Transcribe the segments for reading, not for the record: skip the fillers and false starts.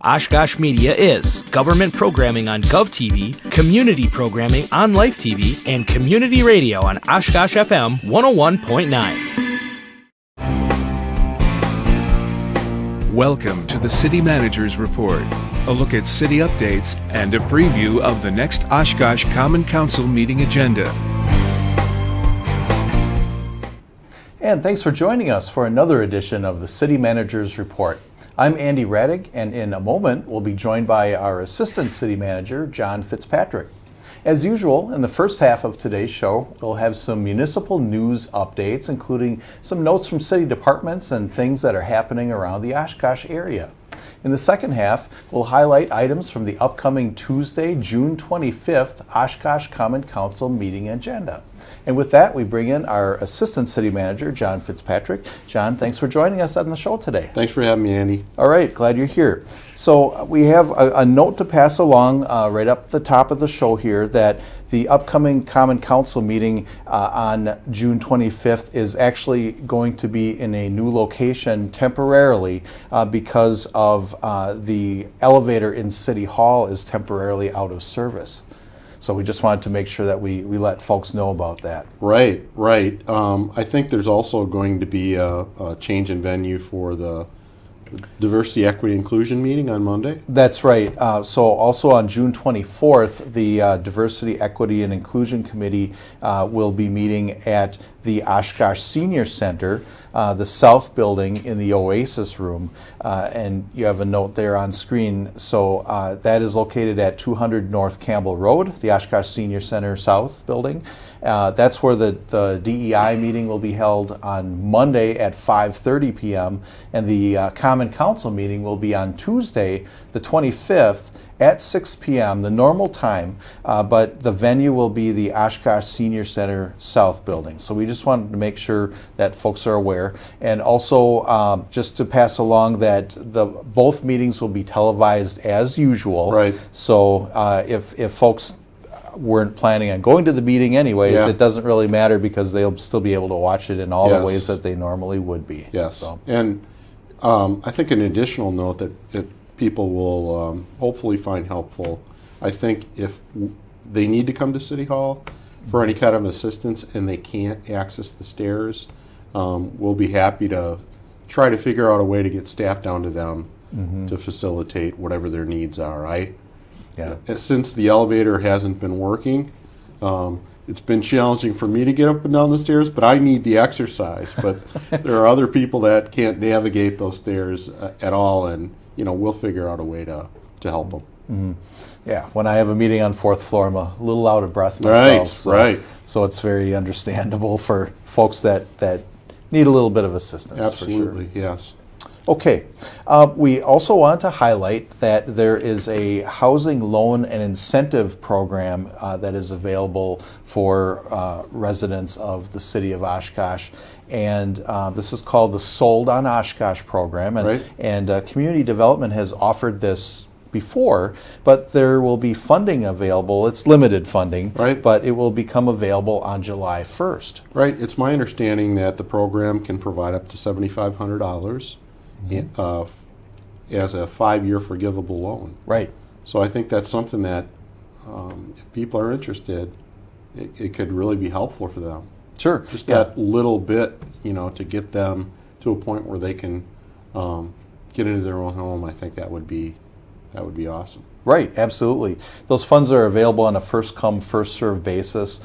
Oshkosh Media is government programming on GovTV, community programming on Life TV, and community radio on Oshkosh FM 101.9. Welcome to the City Manager's Report, a look at city updates and a preview of the next Oshkosh Common Council meeting agenda. And thanks for joining us for another edition of the City Manager's Report. I'm Andy Radig, and in a moment we'll be joined by our Assistant City Manager, John Fitzpatrick. As usual, in the first half of today's show, we'll have some municipal news updates, including some notes from city departments and things that are happening around the Oshkosh area. In the second half, we'll highlight items from the upcoming Tuesday, June 25th Oshkosh Common Council meeting agenda. And with that, we bring in our Assistant City Manager, John Fitzpatrick. John, thanks for joining us on the show today. Thanks for having me, Andy. All right, glad you're here. So we have a note to pass along right up the top of the show here that the upcoming Common Council meeting on June 25th is actually going to be in a new location temporarily because of the elevator in City Hall is temporarily out of service. So we just wanted to make sure that we let folks know about that. Right. I think there's also going to be a change in venue for the Diversity, Equity, Inclusion meeting on Monday. That's right. So also on June 24th, the Diversity, Equity, and Inclusion Committee will be meeting at the Oshkosh Senior Center, the South Building in the Oasis Room. And you have a note there on screen. So that is located at 200 North Campbell Road, the Oshkosh Senior Center South Building. That's where the DEI meeting will be held on Monday at 5:30 p.m. and the Common Council meeting will be on Tuesday, the 25th at 6 p.m., the normal time, but the venue will be the Oshkosh Senior Center South Building. So we just wanted to make sure that folks are aware. And also just to pass along that both meetings will be televised as usual. Right. So if folks weren't planning on going to the meeting anyways, it doesn't really matter because they'll still be able to watch it in all the ways that they normally would be. Yes. So. And I think an additional note that people will hopefully find helpful, I think if they need to come to City Hall for any kind of assistance and they can't access the stairs, we'll be happy to try to figure out a way to get staff down to them to facilitate whatever their needs are. Since the elevator hasn't been working, it's been challenging for me to get up and down the stairs, but I need the exercise. But there are other people that can't navigate those stairs at all, and we'll figure out a way to help them. Mm-hmm. Yeah, when I have a meeting on fourth floor, I'm a little out of breath myself. Right. So it's very understandable for folks that need a little bit of assistance. Absolutely, for sure. Yes. Okay. We also want to highlight that there is a housing loan and incentive program that is available for residents of the city of Oshkosh. And this is called the Sold on Oshkosh program. And Community Development has offered this before, but there will be funding available. It's limited funding, but it will become available on July 1st. Right. It's my understanding that the program can provide up to $7,500 as a 5-year forgivable loan. Right. So I think that's something that if people are interested, it could really be helpful for them. Sure. Just that little bit, to get them to a point where they can get into their own home. I think that would be awesome. Right, absolutely. Those funds are available on a first-come, first-served basis.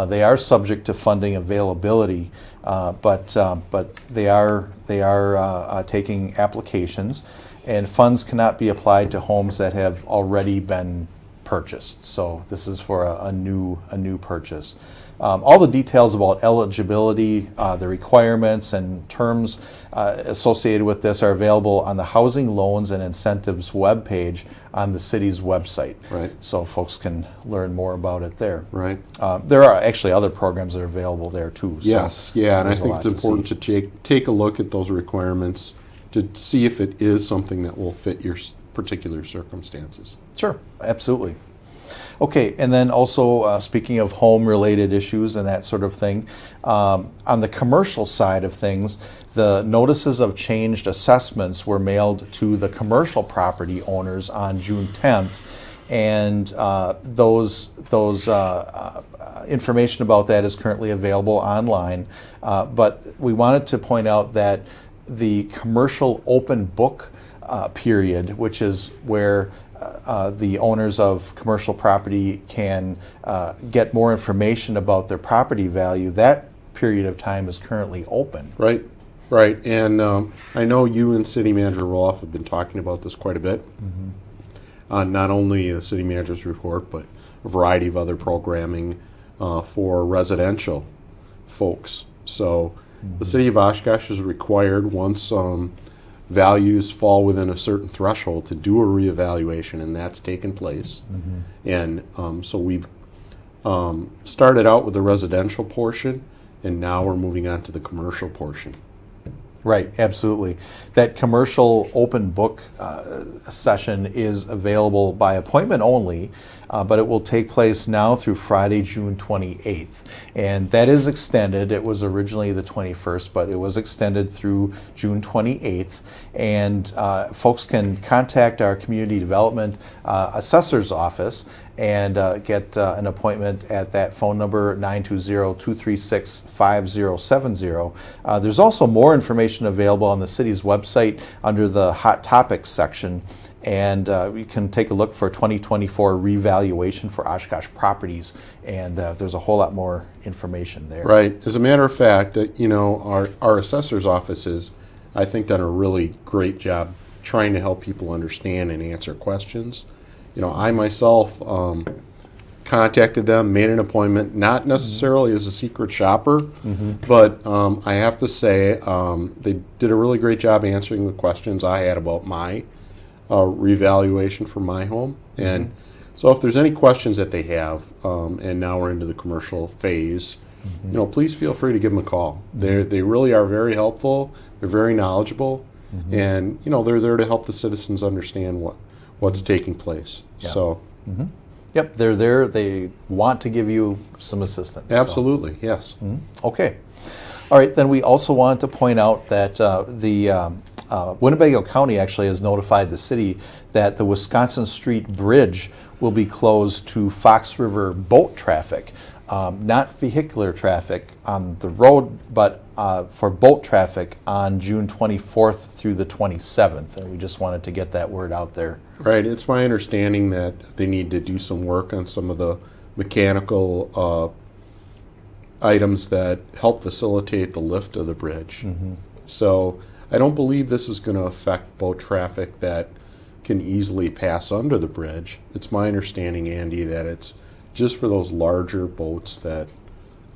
They are subject to funding availability, but they are taking applications, and funds cannot be applied to homes that have already been purchased. So this is for a new purchase. All the details about eligibility, the requirements and terms associated with this are available on the Housing Loans and Incentives webpage on the city's website. Right. So folks can learn more about it there. Right. There are actually other programs that are available there too. Yes. So and I think it's important to take a look at those requirements to see if it is something that will fit your particular circumstances. Sure, absolutely. Okay, and then also speaking of home-related issues and that sort of thing, on the commercial side of things, the notices of changed assessments were mailed to the commercial property owners on June 10th, and those information about that is currently available online. But we wanted to point out that the commercial open book period, which is where the owners of commercial property can get more information about their property value, that period of time is currently open. Right, right. And I know you and City Manager Roloff have been talking about this quite a bit. On not only the City Manager's report, but a variety of other programming for residential folks. So the City of Oshkosh is required, once values fall within a certain threshold, to do a reevaluation, and that's taken place. And so we've started out with the residential portion, and now we're moving on to the commercial portion. Right, absolutely. That commercial open book session is available by appointment only, but it will take place now through Friday, June 28th. And that is extended. It was originally the 21st, but it was extended through June 28th. And folks can contact our community development assessor's office and get an appointment at that phone number, 920-236-5070. There's also more information available on the city's website under the Hot Topics section, and you can take a look for 2024 revaluation for Oshkosh properties, and there's a whole lot more information there. Right. As a matter of fact, our assessor's office has, I think, done a really great job trying to help people understand and answer questions. I myself contacted them, made an appointment, not necessarily as a secret shopper, but I have to say they did a really great job answering the questions I had about my revaluation for my home. And so if there's any questions that they have, and now we're into the commercial phase, please feel free to give them a call. They really are very helpful. They're very knowledgeable, and they're there to help the citizens understand what's taking place. Yeah. So, yep, they're there. They want to give you some assistance. Absolutely, so. Yes. Okay. All right, then we also wanted to point out that the Winnebago County actually has notified the city that the Wisconsin Street Bridge will be closed to Fox River boat traffic. Not vehicular traffic on the road, but for boat traffic on June 24th through the 27th. And we just wanted to get that word out there. Right. It's my understanding that they need to do some work on some of the mechanical items that help facilitate the lift of the bridge. So I don't believe this is going to affect boat traffic that can easily pass under the bridge. It's my understanding, Andy, that it's just for those larger boats that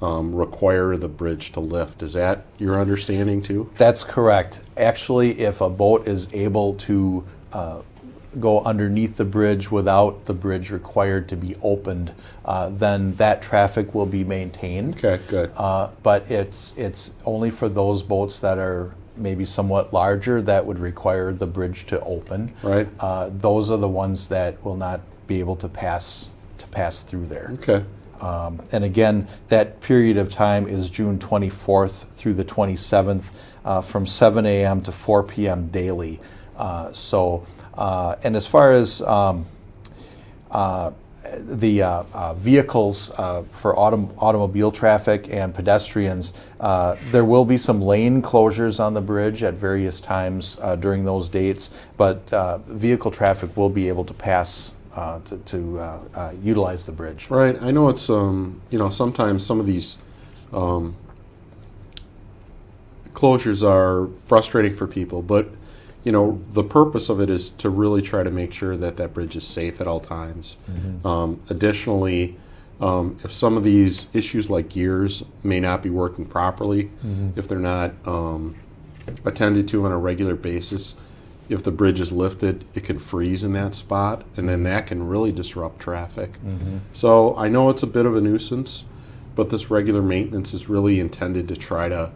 require the bridge to lift. Is that your understanding too? That's correct. Actually, if a boat is able to go underneath the bridge without the bridge required to be opened, then that traffic will be maintained. Okay, good. But it's only for those boats that are maybe somewhat larger that would require the bridge to open. Right. Those are the ones that will not be able to pass through there. Okay. And again, that period of time is June 24th through the 27th, from 7 a.m. to 4 p.m. daily. And as far as the vehicles for automobile traffic and pedestrians, there will be some lane closures on the bridge at various times during those dates, but vehicle traffic will be able to pass to utilize the bridge. Right. I know it's sometimes some of these closures are frustrating for people, but the purpose of it is to really try to make sure that that bridge is safe at all times. Additionally, if some of these issues like gears may not be working properly, if they're not attended to on a regular basis, if the bridge is lifted, it can freeze in that spot, and then that can really disrupt traffic. So I know it's a bit of a nuisance, but this regular maintenance is really intended to try to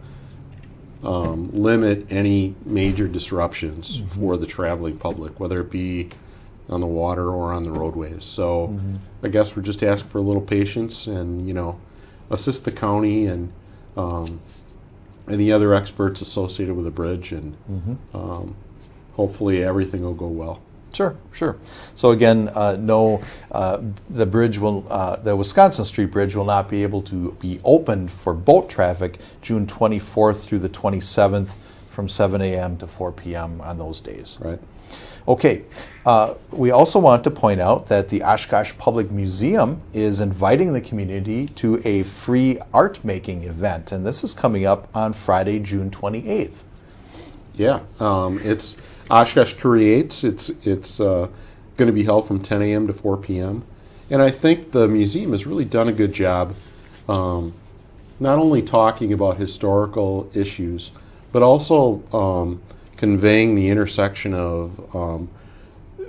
limit any major disruptions for the traveling public, whether it be on the water or on the roadways. So I guess we're just asking for a little patience and, assist the county and the other experts associated with the bridge, and hopefully everything will go well. Sure. So again, the bridge will, the Wisconsin Street Bridge will not be able to be opened for boat traffic June 24th through the 27th from 7 a.m. to 4 p.m. on those days. Right. Okay. We also want to point out that the Oshkosh Public Museum is inviting the community to a free art making event, and this is coming up on Friday, June 28th. Yeah, it's Oshkosh Creates. It's going to be held from 10 a.m. to 4 p.m. And I think the museum has really done a good job not only talking about historical issues, but also conveying the intersection of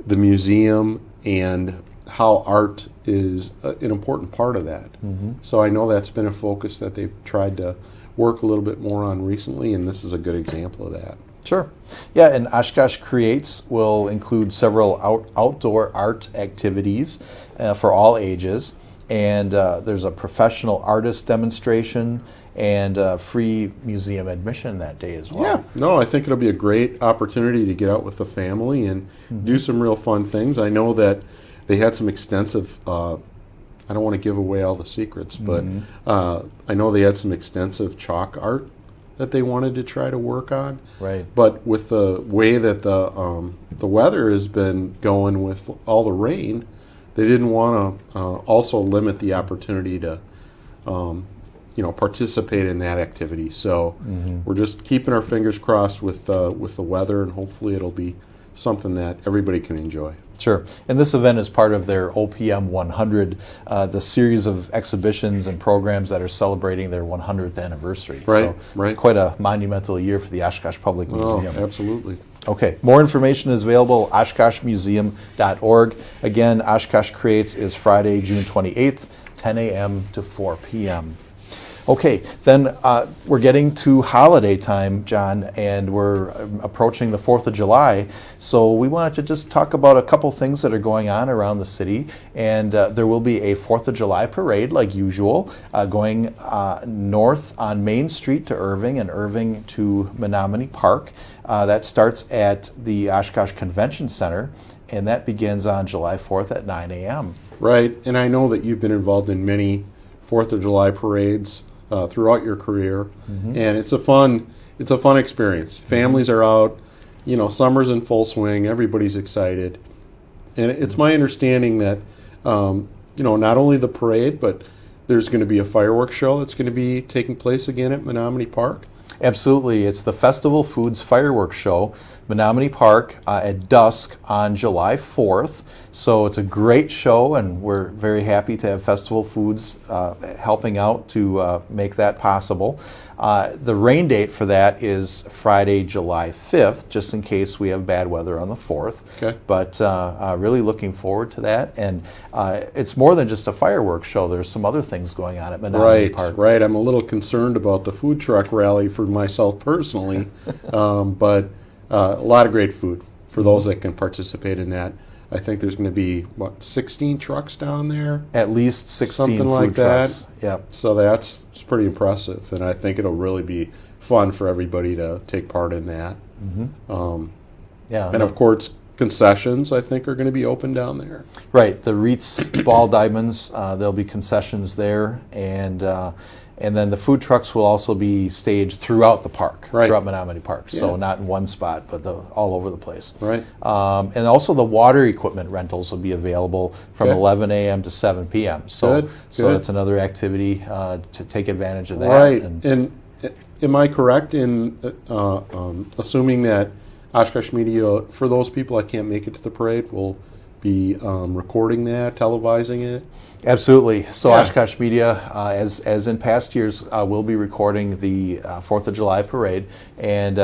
the museum and how art is an important part of that. So I know that's been a focus that they've tried to work a little bit more on recently, and this is a good example of that. Sure. Yeah, and Oshkosh Creates will include several outdoor art activities for all ages. And there's a professional artist demonstration and free museum admission that day as well. Yeah, no, I think it'll be a great opportunity to get out with the family and do some real fun things. I know that they had some extensive, I don't want to give away all the secrets, but I know they had some extensive chalk art that they wanted to try to work on. Right. But with the way that the weather has been going with all the rain, they didn't want to also limit the opportunity to participate in that activity. So we're just keeping our fingers crossed with the weather, and hopefully it'll be something that everybody can enjoy. Sure. And this event is part of their OPM 100, the series of exhibitions and programs that are celebrating their 100th anniversary. Right, so it's quite a monumental year for the Oshkosh Public Museum. Oh, absolutely. Okay. More information is available at oshkoshmuseum.org. Again, Oshkosh Creates is Friday, June 28th, 10 a.m. to 4 p.m. Okay, then we're getting to holiday time, John, and we're approaching the 4th of July. So we wanted to just talk about a couple things that are going on around the city. And there will be a 4th of July parade, like usual, going north on Main Street to Irving and Irving to Menominee Park. That starts at the Oshkosh Convention Center, and that begins on July 4th at 9 a.m. Right, and I know that you've been involved in many 4th of July parades throughout your career, and it's a fun experience. Families are out, summer's in full swing, everybody's excited, and it's my understanding that not only the parade, but there's going to be a fireworks show that's going to be taking place again at Menominee Park. Absolutely. It's the Festival Foods Fireworks Show, Menominee Park at dusk on July 4th. So it's a great show, and we're very happy to have Festival Foods helping out to make that possible. The rain date for that is Friday, July 5th, just in case we have bad weather on the 4th. Okay. But really looking forward to that. And it's more than just a fireworks show. There's some other things going on at Menominee Park. Right. I'm a little concerned about the food truck rally for myself personally, but a lot of great food for those that can participate in that. I think there's going to be, 16 trucks down there? At least 16 Something food like trucks. that. Yep. So that's pretty impressive, and I think it'll really be fun for everybody to take part in that. Yeah. And of course, concessions, I think, are going to be open down there. Right. The Reitz Ball Diamonds, there'll be concessions there, and then the food trucks will also be staged throughout the park, throughout Menominee Park. Yeah. So not in one spot, but all over the place. Right. And also the water equipment rentals will be available from 11 a.m. to 7 p.m. So that's another activity to take advantage of that. Right. And am I correct in assuming that Oshkosh Media, for those people that can't make it to the parade, will be recording that, televising it? Absolutely. So Oshkosh Media, as in past years, will be recording the 4th of July parade, and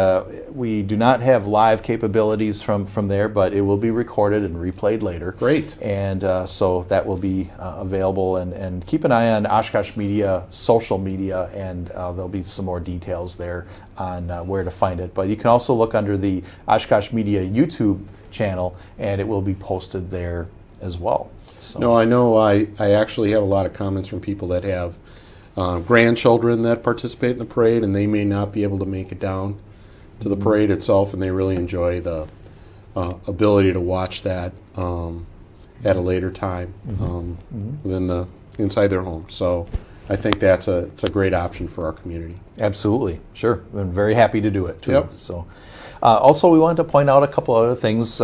we do not have live capabilities from there, but it will be recorded and replayed later. Great. And so that will be available, and keep an eye on Oshkosh Media social media, and there'll be some more details there on where to find it. But you can also look under the Oshkosh Media YouTube channel, and it will be posted there as well. So. No, I know I actually have a lot of comments from people that have grandchildren that participate in the parade, and they may not be able to make it down to the parade itself, and they really enjoy the ability to watch that at a later time inside their home. So I think it's a great option for our community. Absolutely, sure. I'm very happy to do it too. Yep. So, also, we wanted to point out a couple other things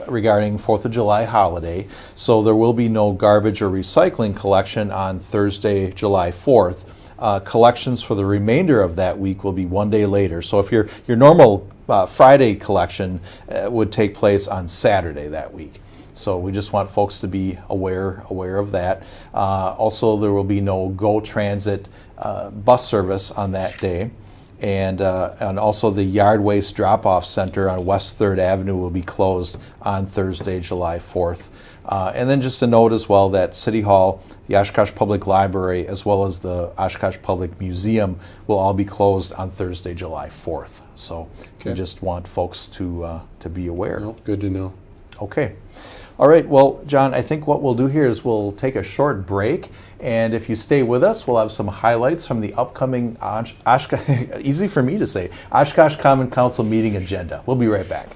regarding 4th of July holiday. So there will be no garbage or recycling collection on Thursday, July 4th. Collections for the remainder of that week will be one day later. So if your normal Friday collection would take place on Saturday that week. So we just want folks to be aware of that. Also, there will be no GO Transit bus service on that day. And also the Yard Waste Drop-Off Center on West 3rd Avenue will be closed on Thursday, July 4th. And then just a note as well that City Hall, the Oshkosh Public Library, as well as the Oshkosh Public Museum will all be closed on Thursday, July 4th. So we just want folks to be aware. Well, good to know. Okay. All right, well, John, I think what we'll do here is we'll take a short break, and if you stay with us, we'll have some highlights from the upcoming easy for me to say, Oshkosh Common Council meeting agenda. We'll be right back.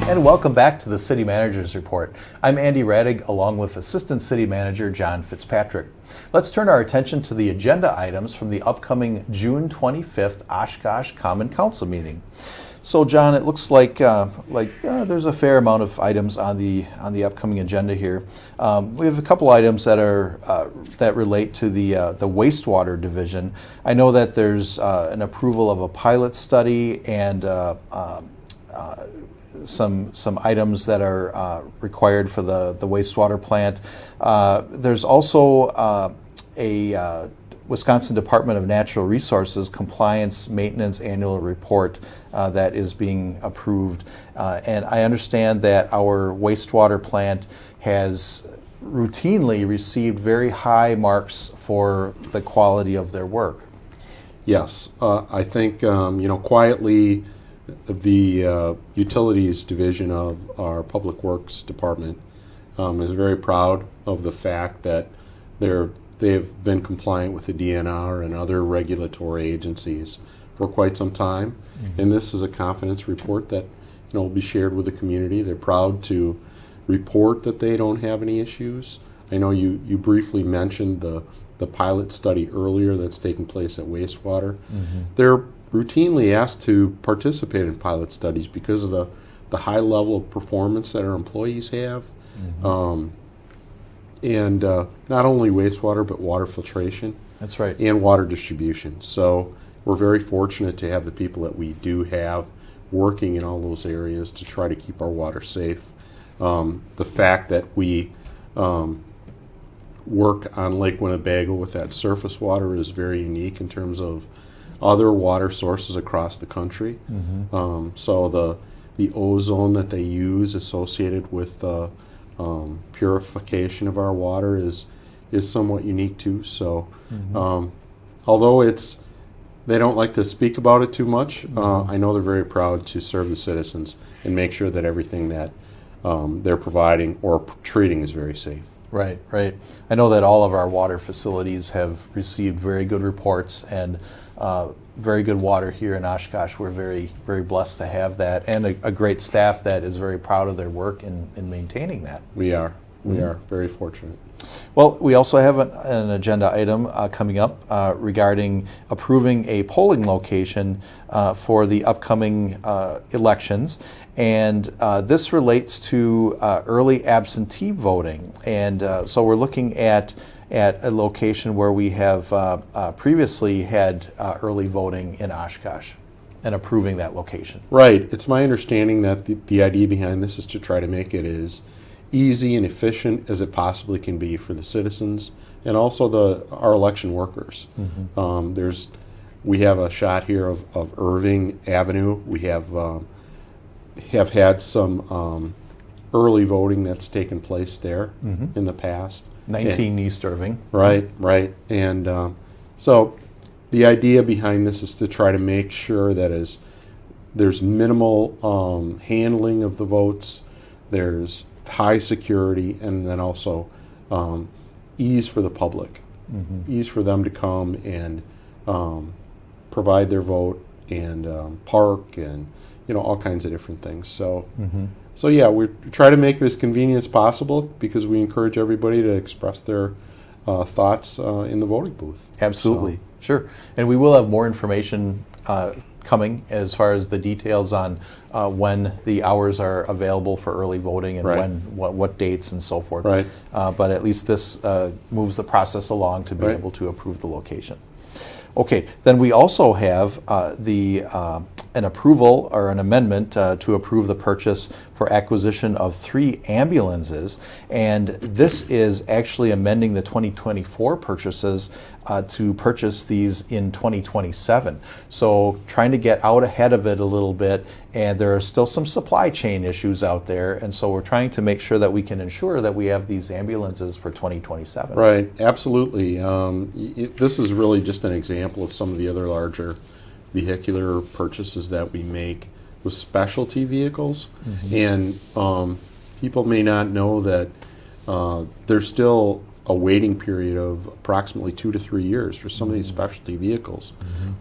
And welcome back to the City Manager's Report. I'm Andy Radig, along with Assistant City Manager John Fitzpatrick. Let's turn our attention to the agenda items from the upcoming June 25th Oshkosh Common Council meeting. So, John, it looks like there's a fair amount of items on the upcoming agenda here. We have a couple items that are that relate to the wastewater division. I know that there's an approval of a pilot study and some items that are required for the wastewater plant. There's also a Wisconsin Department of Natural Resources Compliance Maintenance Annual Report that is being approved. And I understand that our wastewater plant has routinely received very high marks for the quality of their work. Yes, I think, quietly, the Utilities Division of our Public Works Department is very proud of the fact that they've been compliant with the DNR and other regulatory agencies for quite some time. Mm-hmm. And this is a confidence report that will be shared with the community. They're proud to report that they don't have any issues. I know you briefly mentioned the pilot study earlier that's taking place at wastewater. Mm-hmm. They're routinely asked to participate in pilot studies because of the high level of performance that our employees have. Mm-hmm. And not only wastewater, but water filtration. That's right. And water distribution. So we're very fortunate to have the people that we do have working in all those areas to try to keep our water safe. The fact that we work on Lake Winnebago with that surface water is very unique in terms of other water sources across the country. Mm-hmm. So the ozone that they use associated with purification of our water is somewhat unique too. So mm-hmm. Although they don't like to speak about it too much, mm-hmm. I know they're very proud to serve the citizens and make sure that everything that they're providing or treating is very safe. Right. I know that all of our water facilities have received very good reports and very good water here in Oshkosh. We're very, very blessed to have that, and a great staff that is very proud of their work in maintaining that. We are. We are very fortunate. Well, we also have an agenda item coming up regarding approving a polling location for the upcoming elections. And this relates to early absentee voting. And so we're looking at a location where we have previously had early voting in Oshkosh and approving that location. Right. It's my understanding that the idea behind this is to try to make it as easy and efficient as it possibly can be for the citizens and also our election workers. We have a shot here of Irving Avenue. We have had some early voting that's taken place there in the past. 19 East Irving. Right. And so the idea behind this is to try to make sure that there's minimal handling of the votes, there's high security, and then also ease for the public, ease for them to come and provide their vote and park and all kinds of different things. So yeah, we try to make it as convenient as possible because we encourage everybody to express their thoughts in the voting booth. Absolutely, sure. And we will have more information coming as far as the details on when the hours are available for early voting and what dates and so forth. Right. But at least this moves the process along to be able to approve the location. Okay, then we also have an approval or an amendment to approve the purchase for acquisition of 3 ambulances, and this is actually amending the 2024 purchases to purchase these in 2027. So trying to get out ahead of it a little bit, and there are still some supply chain issues out there, and so we're trying to make sure that we can ensure that we have these ambulances for 2027. Right, absolutely. This is really just an example of some of the other larger vehicular purchases that we make with specialty vehicles. And people may not know that there's still a waiting period of approximately 2 to 3 years for some of these specialty vehicles.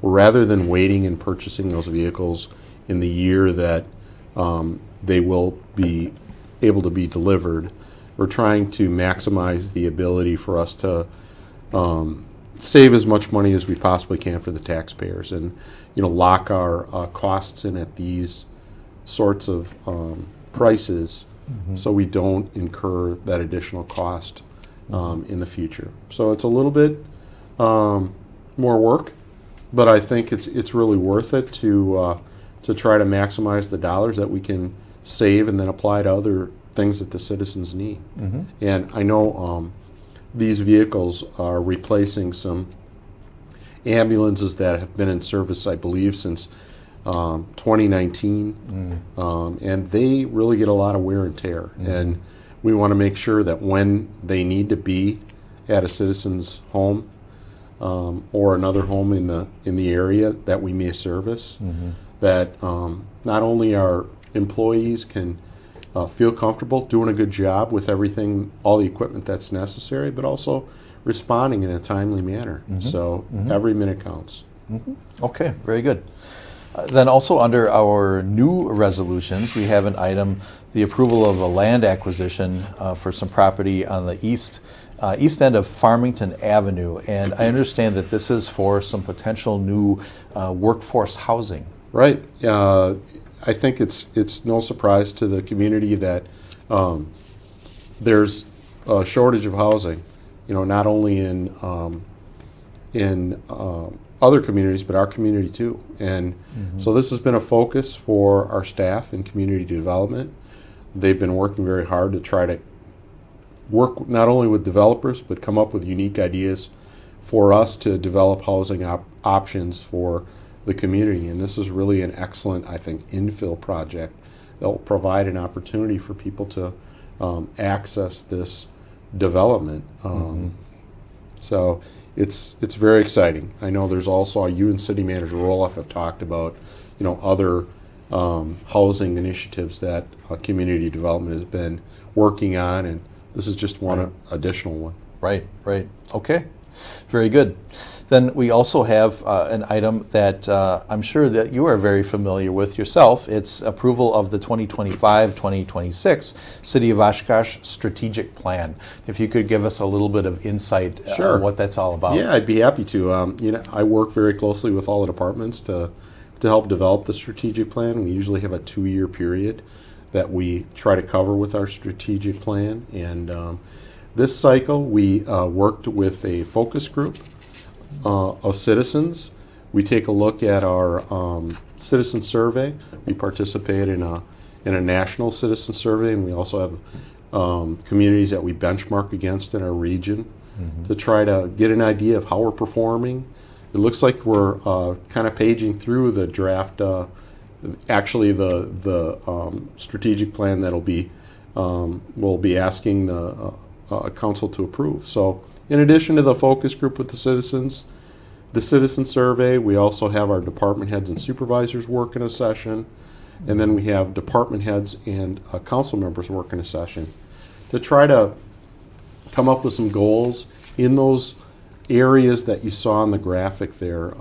Rather than waiting and purchasing those vehicles in the year that they will be able to be delivered, we're trying to maximize the ability for us to save as much money as we possibly can for the taxpayers and lock our costs in at these sorts of prices so we don't incur that additional cost in the future. So it's a little bit more work, but I think it's really worth it to try to maximize the dollars that we can save and then apply to other things that the citizens need. And I know these vehicles are replacing some ambulances that have been in service, I believe, since 2019, and they really get a lot of wear and tear. And we want to make sure that when they need to be at a citizen's home or another home in the area that we may service, that not only our employees can feel comfortable doing a good job with everything, all the equipment that's necessary, but also responding in a timely manner. So every minute counts. Okay, very good. Then also under our new resolutions, we have an item, the approval of a land acquisition for some property on the east end of Farmington Avenue. And I understand that this is for some potential new workforce housing. Right. I think it's no surprise to the community that there's a shortage of housing, not only in other communities, but our community too. And so this has been a focus for our staff in community development. They've been working very hard to try to work not only with developers, but come up with unique ideas for us to develop housing options for the community. And this is really an excellent, I think, infill project that will provide an opportunity for people to access this development. So it's very exciting. I know there's also, you and City Manager Roloff have talked about, other housing initiatives that community development has been working on, and this is just one additional one. Right. Okay. Very good. Then we also have an item that I'm sure that you are very familiar with yourself. It's approval of the 2025-2026 City of Oshkosh Strategic Plan. If you could give us a little bit of insight Sure. on what that's all about. Yeah, I'd be happy to. I work very closely with all the departments to help develop the strategic plan. We usually have a 2-year period that we try to cover with our strategic plan. And this cycle, we worked with a focus group of citizens. We take a look at our citizen survey. We participate in a national citizen survey, and we also have communities that we benchmark against in our region to try to get an idea of how we're performing. It looks like we're kind of paging through the draft, actually the strategic plan that'll be we'll be asking the council to approve. So in addition to the focus group with the citizen survey, we also have our department heads and supervisors work in a session, and then we have department heads and council members work in a session to try to come up with some goals in those areas that you saw in the graphic there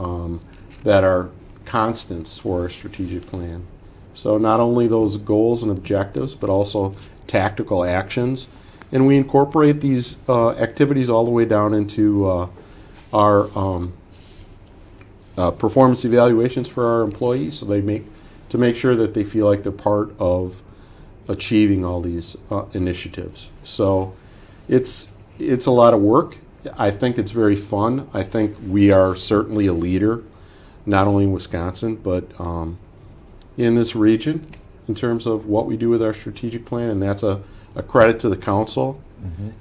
that are constants for our strategic plan. So not only those goals and objectives, but also tactical actions. And we incorporate these activities all the way down into our performance evaluations for our employees, so to make sure that they feel like they're part of achieving all these initiatives. So it's a lot of work. I think it's very fun. I think we are certainly a leader, not only in Wisconsin, but in this region in terms of what we do with our strategic plan, and that's a credit to the council,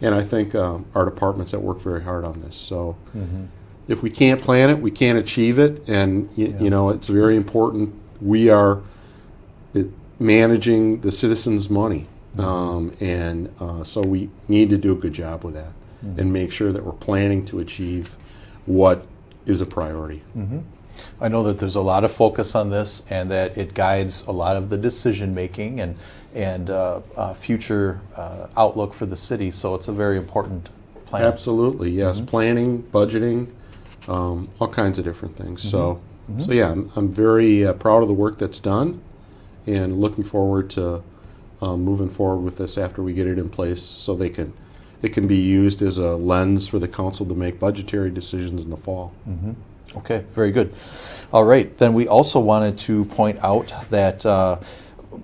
and I think our departments that work very hard on this. So if we can't plan it, we can't achieve it, and you know, it's very important. We are managing the citizens' money, and so we need to do a good job with that and make sure that we're planning to achieve what is a priority. I know that there's a lot of focus on this, and that it guides a lot of the decision making and future outlook for the city. So it's a very important plan. Absolutely, yes. Planning, budgeting, all kinds of different things. So yeah, I'm very proud of the work that's done, and looking forward to moving forward with this after we get it in place, so it can be used as a lens for the council to make budgetary decisions in the fall. Okay, very good. All right, then we also wanted to point out that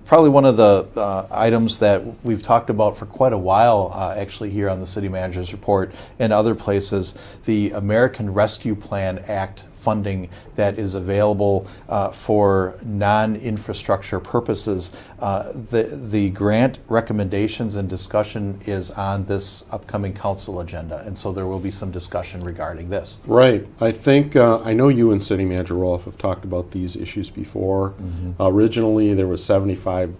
probably one of the items that we've talked about for quite a while, actually here on the City Manager's Report and other places, the American Rescue Plan Act funding that is available for non-infrastructure purposes. The grant recommendations and discussion is on this upcoming council agenda, and so there will be some discussion regarding this. Right. I think, I know you and City Manager Roloff have talked about these issues before. Originally, there was 75%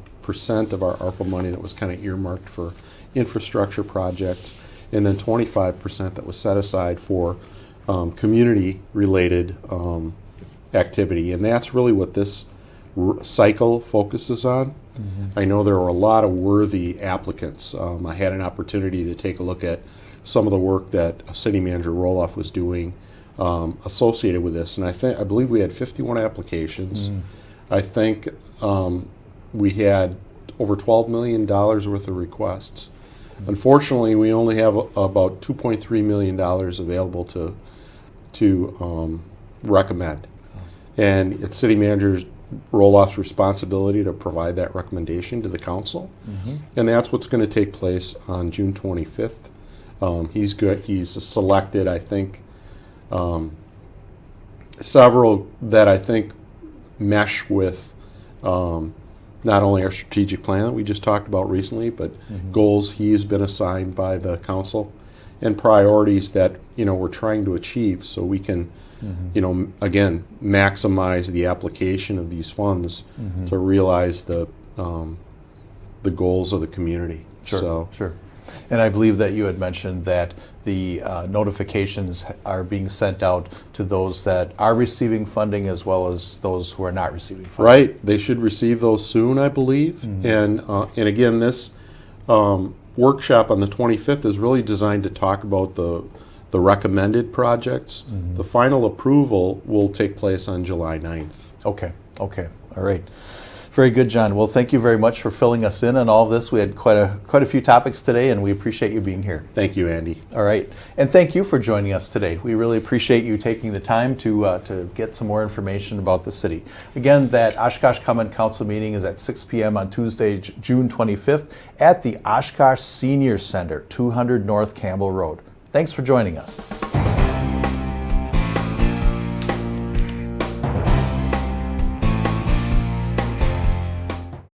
of our ARPA money that was kind of earmarked for infrastructure projects, and then 25% that was set aside for community-related activity, and that's really what this cycle focuses on. I know there were a lot of worthy applicants. I had an opportunity to take a look at some of the work that City Manager Roloff was doing associated with this, and I believe we had 51 applications. I think we had over $12 million worth of requests. Unfortunately, we only have about $2.3 million available to recommend. And it's City Manager Roloff's responsibility to provide that recommendation to the council. And that's what's going to take place on June 25th. He's selected, I think, several that I think mesh with not only our strategic plan that we just talked about recently, but goals he's been assigned by the council and priorities that we're trying to achieve, so we can again maximize the application of these funds to realize the goals of the community. Sure. And I believe that you had mentioned that the notifications are being sent out to those that are receiving funding as well as those who are not receiving funding. Right. They should receive those soon, I believe. And again, this workshop on the 25th is really designed to talk about the the recommended projects. The final approval will take place on July 9th. Okay, all right. Very good, John. Well, thank you very much for filling us in on all of this. We had quite a few topics today, and we appreciate you being here. Thank you, Andy. All right, and thank you for joining us today. We really appreciate you taking the time to get some more information about the city. Again, that Oshkosh Common Council meeting is at 6 p.m. on Tuesday, June 25th at the Oshkosh Senior Center, 200 North Campbell Road. Thanks for joining us.